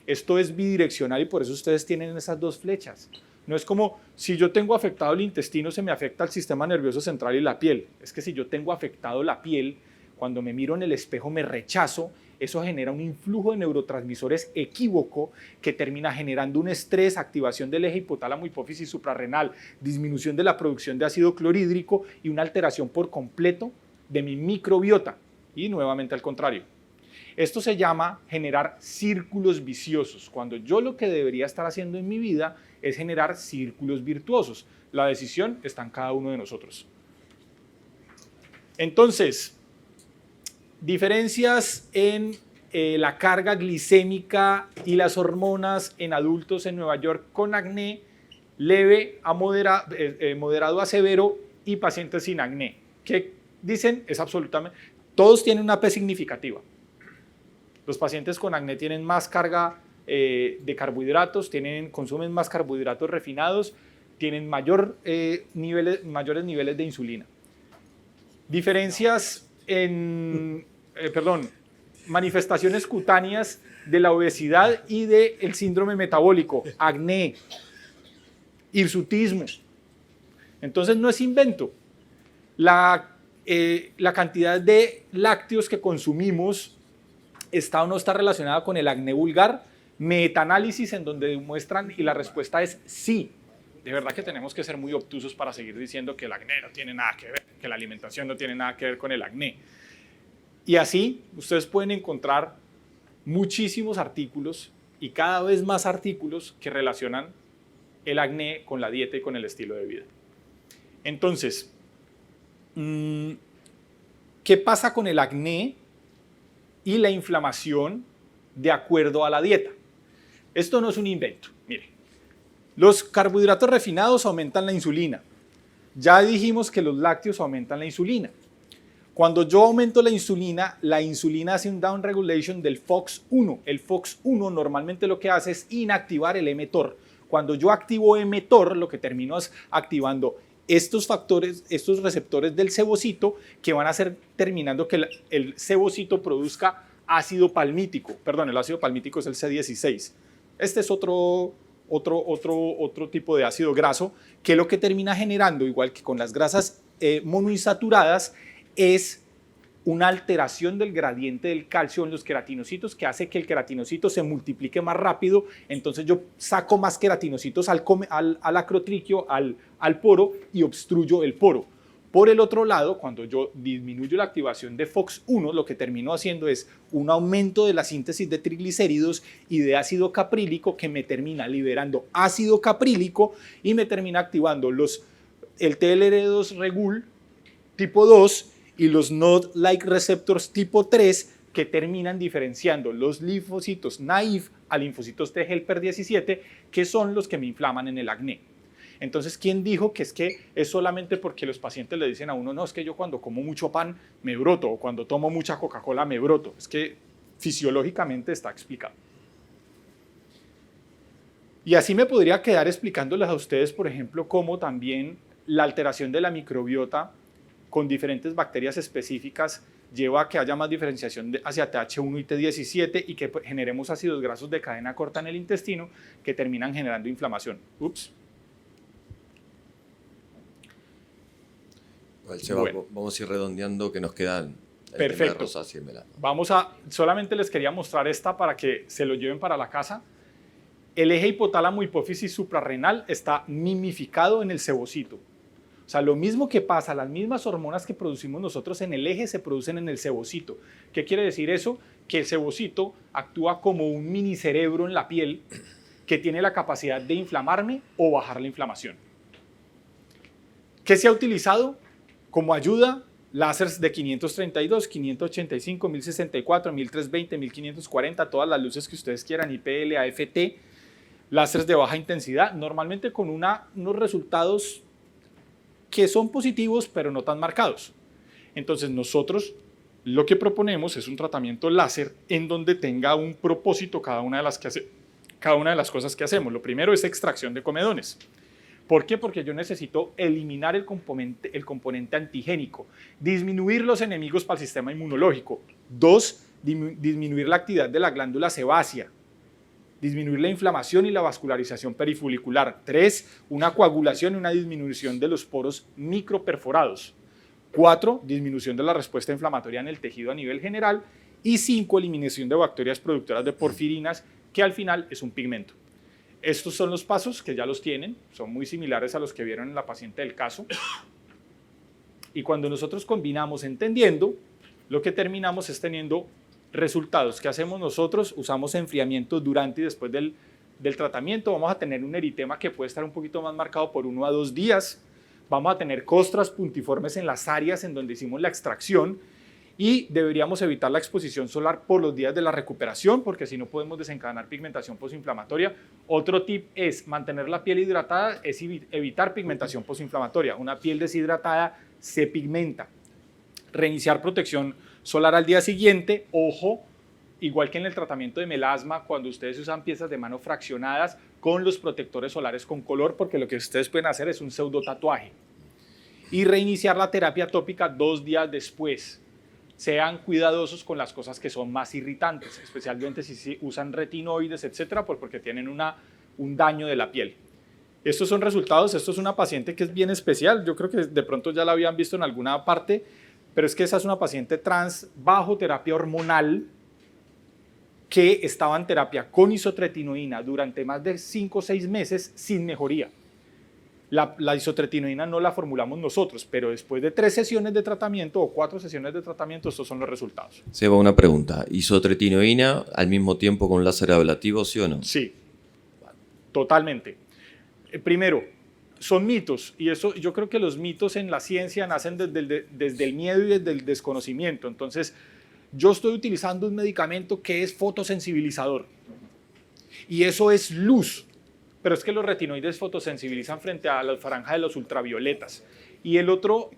esto es bidireccional y por eso ustedes tienen esas dos flechas. No es como si yo tengo afectado el intestino se me afecta el sistema nervioso central y la piel. Es que si yo tengo afectado la piel, cuando me miro en el espejo me rechazo, eso genera un influjo de neurotransmisores equívoco que termina generando un estrés, activación del eje hipotálamo hipófisis suprarrenal, disminución de la producción de ácido clorhídrico y una alteración por completo de mi microbiota. Y nuevamente al contrario. Esto se llama generar círculos viciosos, cuando yo lo que debería estar haciendo en mi vida es generar círculos virtuosos. La decisión está en cada uno de nosotros. Entonces, diferencias en la carga glicémica y las hormonas en adultos en Nueva York con acné leve a moderado a severo y pacientes sin acné. ¿Qué dicen? Es absolutamente, todos tienen una P significativa. Los pacientes con acné tienen más carga de carbohidratos, consumen más carbohidratos refinados, tienen mayores niveles de insulina. Diferencias manifestaciones cutáneas de la obesidad y del síndrome metabólico, acné, hirsutismo. Entonces no es invento. La cantidad de lácteos que consumimos está o no está relacionada con el acné vulgar. Metaanálisis en donde demuestran y la respuesta es sí. De verdad que tenemos que ser muy obtusos para seguir diciendo que el acné no tiene nada que ver, que la alimentación no tiene nada que ver con el acné. Y así ustedes pueden encontrar muchísimos artículos y cada vez más artículos que relacionan el acné con la dieta y con el estilo de vida. Entonces, ¿qué pasa con el acné y la inflamación de acuerdo a la dieta? Esto no es un invento, mire. Los carbohidratos refinados aumentan la insulina. Ya dijimos que los lácteos aumentan la insulina. Cuando yo aumento la insulina hace un down regulation del FOX1. El FOX1 normalmente lo que hace es inactivar el mTOR. Cuando yo activo mTOR, lo que termino es activando estos factores, estos receptores del sebocito que van a hacer terminando que el sebocito produzca ácido palmítico. Perdón, el ácido palmítico es el C16. Este es otro tipo de ácido graso que lo que termina generando, igual que con las grasas monoinsaturadas, es una alteración del gradiente del calcio en los queratinocitos que hace que el queratinocito se multiplique más rápido. Entonces yo saco más queratinocitos al acrotriquio, al poro y obstruyo el poro. Por el otro lado, cuando yo disminuyo la activación de FOX1, lo que termino haciendo es un aumento de la síntesis de triglicéridos y de ácido caprílico que me termina liberando ácido caprílico y me termina activando el TLR2 regul tipo 2 y los NOD-like receptors tipo 3 que terminan diferenciando los linfocitos naive a linfocitos T helper 17 que son los que me inflaman en el acné. Entonces, ¿quién dijo que es solamente porque los pacientes le dicen a uno, no, es que yo cuando como mucho pan me broto o cuando tomo mucha Coca-Cola me broto? Es que fisiológicamente está explicado. Y así me podría quedar explicándoles a ustedes, por ejemplo, cómo también la alteración de la microbiota con diferentes bacterias específicas lleva a que haya más diferenciación hacia TH1 y T17 y que generemos ácidos grasos de cadena corta en el intestino que terminan generando inflamación. Ups. Seba, Bueno. vamos a ir redondeando que nos quedan. Perfecto. Solamente les quería mostrar esta para que se lo lleven para la casa. El eje hipotálamo hipófisis suprarrenal está mimificado en el sebocito. O sea, lo mismo que pasa, las mismas hormonas que producimos nosotros en el eje se producen en el sebocito. ¿Qué quiere decir eso? Que el sebocito actúa como un mini cerebro en la piel que tiene la capacidad de inflamarme o bajar la inflamación. ¿Qué se ha utilizado como ayuda láseres de 532, 585, 1064, 1320, 1540, todas las luces que ustedes quieran, IPL, AFT, láseres de baja intensidad, normalmente con unos resultados que son positivos, pero no tan marcados. Entonces nosotros lo que proponemos es un tratamiento láser en donde tenga un propósito cada una de las cosas que hacemos. Lo primero es extracción de comedones. ¿Por qué? Porque yo necesito eliminar el componente antigénico, disminuir los enemigos para el sistema inmunológico. 2, disminuir la actividad de la glándula sebácea, disminuir la inflamación y la vascularización perifolicular. 3, una coagulación y una disminución de los poros microperforados. 4, disminución de la respuesta inflamatoria en el tejido a nivel general. Y 5, eliminación de bacterias productoras de porfirinas, que al final es un pigmento. Estos son los pasos que ya los tienen, son muy similares a los que vieron en la paciente del caso. Y cuando nosotros combinamos entendiendo, lo que terminamos es teniendo resultados. ¿Qué hacemos nosotros? Usamos enfriamiento durante y después del tratamiento. Vamos a tener un eritema que puede estar un poquito más marcado por 1 a 2 días. Vamos a tener costras puntiformes en las áreas en donde hicimos la extracción y deberíamos evitar la exposición solar por los días de la recuperación porque si no podemos desencadenar pigmentación postinflamatoria. Otro tip es mantener la piel hidratada, es evitar pigmentación postinflamatoria. Una piel deshidratada se pigmenta. Reiniciar protección solar al día siguiente, ojo, igual que en el tratamiento de melasma, cuando ustedes usan piezas de mano fraccionadas con los protectores solares con color, porque lo que ustedes pueden hacer es un pseudo tatuaje. Y reiniciar la terapia tópica 2 días después. Sean cuidadosos con las cosas que son más irritantes, especialmente si usan retinoides, etcétera, porque tienen un daño de la piel. Estos son resultados. Esto es una paciente que es bien especial. Yo creo que de pronto ya la habían visto en alguna parte, pero es que esa es una paciente trans bajo terapia hormonal que estaba en terapia con isotretinoína durante más de 5 o 6 meses sin mejoría. La isotretinoína no la formulamos nosotros, pero después de 3 sesiones de tratamiento o 4 sesiones de tratamiento, estos son los resultados. Seba, una pregunta. ¿Isotretinoína al mismo tiempo con láser ablativo, sí o no? Sí, totalmente. Primero, son mitos, y eso, yo creo que los mitos en la ciencia nacen desde el miedo y desde el desconocimiento. Entonces, yo estoy utilizando un medicamento que es fotosensibilizador, y eso es luz. Pero es que los retinoides fotosensibilizan frente a la franja de los ultravioletas. Y el otro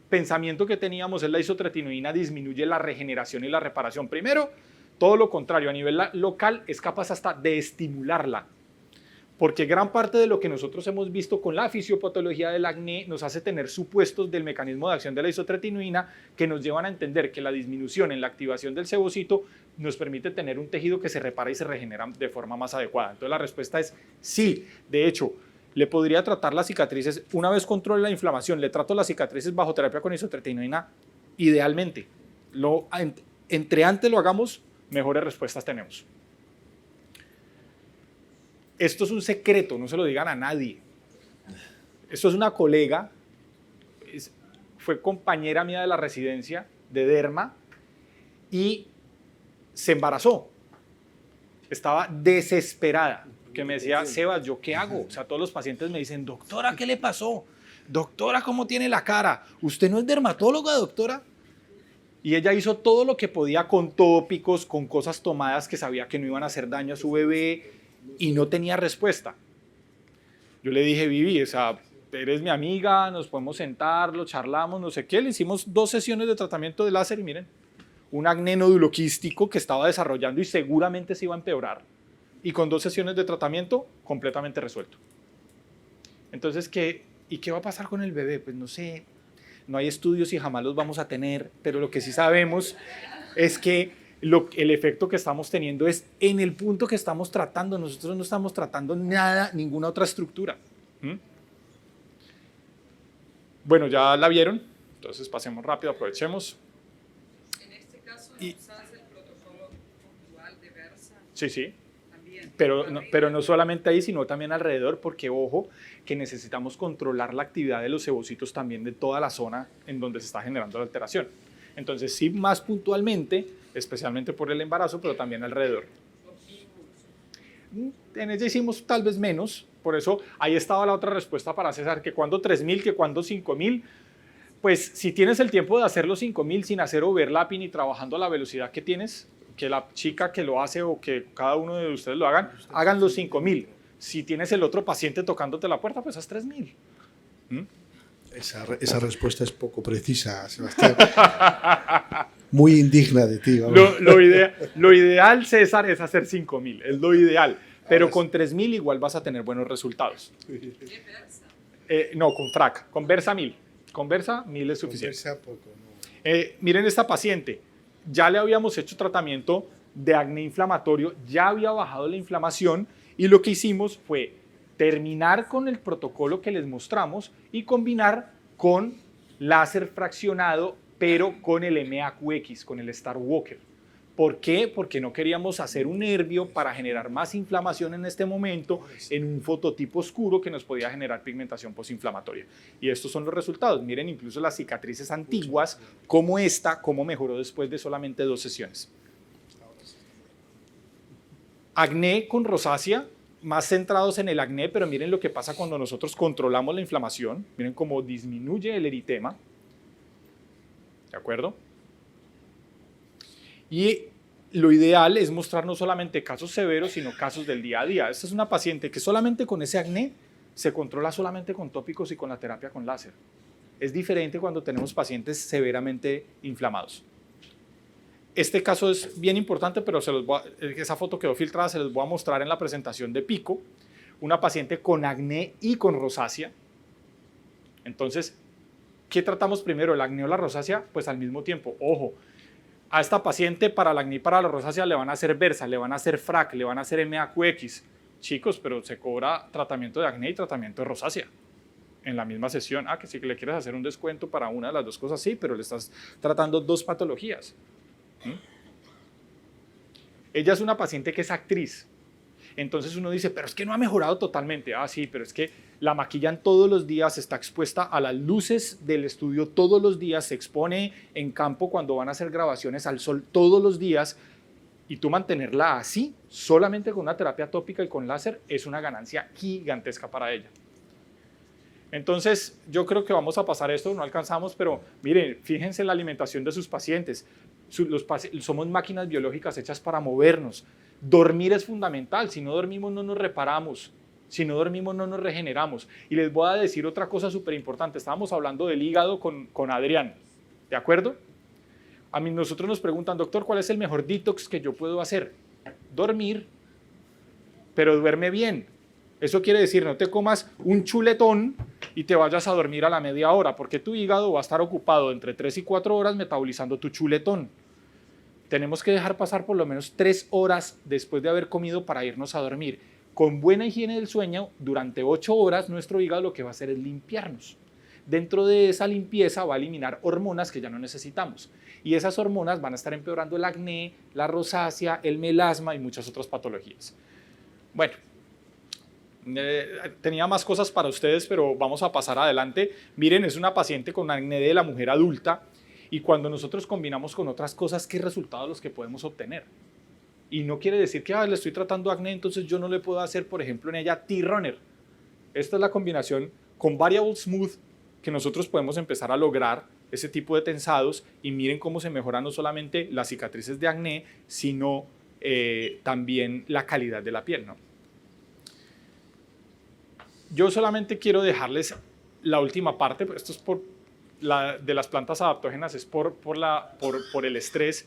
pensamiento que teníamos es la isotretinoína disminuye la regeneración y la reparación. Primero, todo lo contrario, a nivel local es capaz hasta de estimularla. Porque gran parte de lo que nosotros hemos visto con la fisiopatología del acné nos hace tener supuestos del mecanismo de acción de la isotretinoína que nos llevan a entender que la disminución en la activación del sebocito nos permite tener un tejido que se repara y se regenera de forma más adecuada. Entonces la respuesta es sí. De hecho, le podría tratar las cicatrices, una vez controle la inflamación, le trato las cicatrices bajo terapia con isotretinoína idealmente. Entre antes lo hagamos, mejores respuestas tenemos. Esto es un secreto, no se lo digan a nadie. Esto es una colega, fue compañera mía de la residencia de derma y se embarazó. Estaba desesperada, que me decía, Sebas, ¿yo qué hago? O sea, todos los pacientes me dicen, doctora, ¿qué le pasó? Doctora, ¿cómo tiene la cara? ¿Usted no es dermatóloga, doctora? Y ella hizo todo lo que podía con tópicos, con cosas tomadas que sabía que no iban a hacer daño a su bebé, y no tenía respuesta. Yo le dije, Vivi, o sea, eres mi amiga, nos podemos sentar, lo charlamos, no sé qué. Le hicimos 2 sesiones de tratamiento de láser y miren, un acné noduloquístico que estaba desarrollando y seguramente se iba a empeorar. Y con 2 sesiones de tratamiento, completamente resuelto. Entonces, ¿y qué va a pasar con el bebé? Pues no sé, no hay estudios y jamás los vamos a tener, pero lo que sí sabemos es que el efecto que estamos teniendo es en el punto que estamos tratando. Nosotros no estamos tratando nada, ninguna otra estructura. Bueno, ya la vieron, entonces pasemos rápido, aprovechemos. En este caso, ¿no usas el protocolo puntual de Versa? Sí. También. Pero no solamente ahí, sino también alrededor, porque ojo, que necesitamos controlar la actividad de los sebocitos también de toda la zona en donde se está generando la alteración. Entonces, sí, más puntualmente, especialmente por el embarazo, pero también alrededor. En ella hicimos tal vez menos, por eso ahí estaba la otra respuesta para César, que cuando 3.000, que cuando 5.000, Pues si tienes el tiempo de hacer los 5000 sin hacer overlapping y trabajando a la velocidad que tienes, que la chica que lo hace o que cada uno de ustedes lo hagan los 5000. Si tienes el otro paciente tocándote la puerta, pues haz 3000. Esa respuesta es poco precisa, Sebastián. Muy indigna de ti. Lo ideal, César, es hacer 5000, es lo ideal. Pero con 3000 igual vas a tener buenos resultados. No, con FRAC, con Versa 1000. Con Versa 1000 es suficiente. Miren esta paciente, ya le habíamos hecho tratamiento de acné inflamatorio, ya había bajado la inflamación y lo que hicimos fue terminar con el protocolo que les mostramos y combinar con láser fraccionado, pero con el MAQX, con el Star Walker. ¿Por qué? Porque no queríamos hacer un nervio para generar más inflamación en este momento en un fototipo oscuro que nos podía generar pigmentación postinflamatoria. Y estos son los resultados. Miren incluso las cicatrices antiguas, como esta, cómo mejoró después de solamente 2 sesiones. Acné con rosácea, más centrados en el acné, pero miren lo que pasa cuando nosotros controlamos la inflamación. Miren cómo disminuye el eritema. ¿De acuerdo? Y lo ideal es mostrar no solamente casos severos, sino casos del día a día. Esta es una paciente que solamente con ese acné se controla solamente con tópicos y con la terapia con láser. Es diferente cuando tenemos pacientes severamente inflamados. Este caso es bien importante, pero esa foto quedó filtrada, se les voy a mostrar en la presentación de Pico. Una paciente con acné y con rosácea. Entonces, ¿qué tratamos primero, el acné o la rosácea? Pues al mismo tiempo, ojo. A esta paciente para el acné y para la rosácea le van a hacer Versa, le van a hacer FRAC, le van a hacer MAQX. Chicos, pero se cobra tratamiento de acné y tratamiento de rosácea en la misma sesión. Que si le quieres hacer un descuento para una de las dos cosas, sí, pero le estás tratando 2 patologías. Ella es una paciente que es actriz. Entonces uno dice, pero es que no ha mejorado totalmente. Sí, pero es que la maquillan todos los días, está expuesta a las luces del estudio todos los días, se expone en campo cuando van a hacer grabaciones al sol todos los días, y tú mantenerla así, solamente con una terapia tópica y con láser, es una ganancia gigantesca para ella. Entonces, yo creo que vamos a pasar esto, no alcanzamos, pero miren, fíjense en la alimentación de sus pacientes. Somos máquinas biológicas hechas para movernos. Dormir es fundamental, si no dormimos no nos reparamos, si no dormimos no nos regeneramos. Y les voy a decir otra cosa súper importante, estábamos hablando del hígado con Adrián, ¿de acuerdo? Nosotros nos preguntan, doctor, ¿cuál es el mejor detox que yo puedo hacer? Dormir, pero duerme bien. Eso quiere decir, no te comas un chuletón y te vayas a dormir a la media hora, porque tu hígado va a estar ocupado entre 3 y 4 horas metabolizando tu chuletón. Tenemos que dejar pasar por lo menos 3 horas después de haber comido para irnos a dormir. Con buena higiene del sueño, durante 8 horas nuestro hígado lo que va a hacer es limpiarnos. Dentro de esa limpieza va a eliminar hormonas que ya no necesitamos. Y esas hormonas van a estar empeorando el acné, la rosácea, el melasma y muchas otras patologías. Bueno, tenía más cosas para ustedes, pero vamos a pasar adelante. Miren, es una paciente con acné de la mujer adulta. Y cuando nosotros combinamos con otras cosas, ¿qué resultados los que podemos obtener? Y no quiere decir que le estoy tratando acné, entonces yo no le puedo hacer, por ejemplo, en ella T-Runner. Esta es la combinación con Variable Smooth que nosotros podemos empezar a lograr ese tipo de tensados, y miren cómo se mejoran no solamente las cicatrices de acné, sino también la calidad de la piel, ¿no? Yo solamente quiero dejarles la última parte, pero esto es de las plantas adaptógenas, es por el estrés.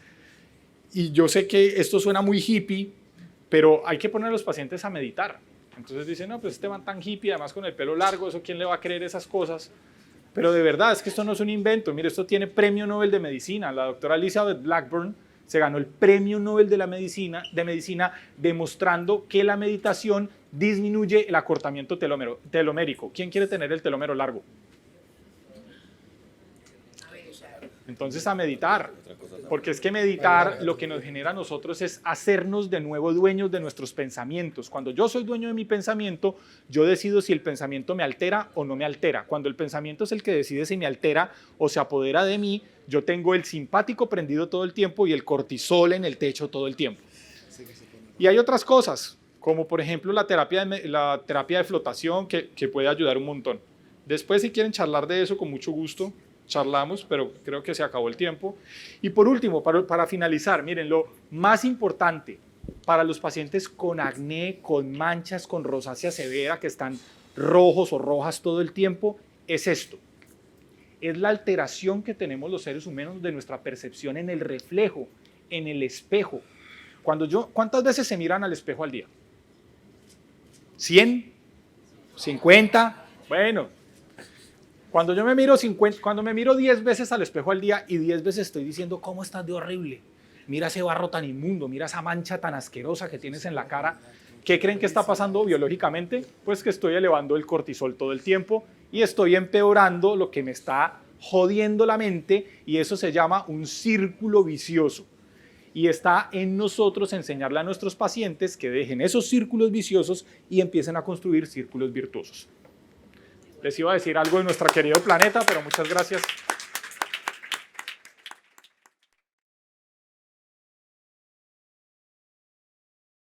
Y yo sé que esto suena muy hippie, pero hay que poner a los pacientes a meditar. Entonces dicen, no, pues este man tan hippie, además con el pelo largo, ¿eso quién le va a creer esas cosas? Pero de verdad, es que esto no es un invento. Mire, esto tiene premio Nobel de Medicina. La doctora Elizabeth Blackburn se ganó el premio Nobel de medicina demostrando que la meditación disminuye el acortamiento telomérico. ¿Quién quiere tener el telómero largo? Entonces a meditar, porque es que meditar lo que nos genera a nosotros es hacernos de nuevo dueños de nuestros pensamientos. Cuando yo soy dueño de mi pensamiento, yo decido si el pensamiento me altera o no me altera. Cuando el pensamiento es el que decide si me altera o se apodera de mí, yo tengo el simpático prendido todo el tiempo y el cortisol en el techo todo el tiempo. Y hay otras cosas, como por ejemplo la terapia de flotación que puede ayudar un montón. Después, si quieren charlar de eso, con mucho gusto. charlamos, pero creo que se acabó el tiempo. Y por último, para finalizar, miren, lo más importante para los pacientes con acné, con manchas, con rosácea severa, que están rojos o rojas todo el tiempo, es esto. Es la alteración que tenemos los seres humanos de nuestra percepción en el reflejo, en el espejo. ¿Cuántas veces se miran al espejo al día? ¿100? ¿50? Bueno, cuando me miro 10 veces al espejo al día y 10 veces estoy diciendo, ¿cómo estás de horrible? Mira ese barro tan inmundo, mira esa mancha tan asquerosa que tienes en la cara. ¿Qué creen que está pasando biológicamente? Pues que estoy elevando el cortisol todo el tiempo y estoy empeorando lo que me está jodiendo la mente, y eso se llama un círculo vicioso. Y está en nosotros enseñarle a nuestros pacientes que dejen esos círculos viciosos y empiecen a construir círculos virtuosos. Les iba a decir algo de nuestro querido planeta, pero muchas gracias.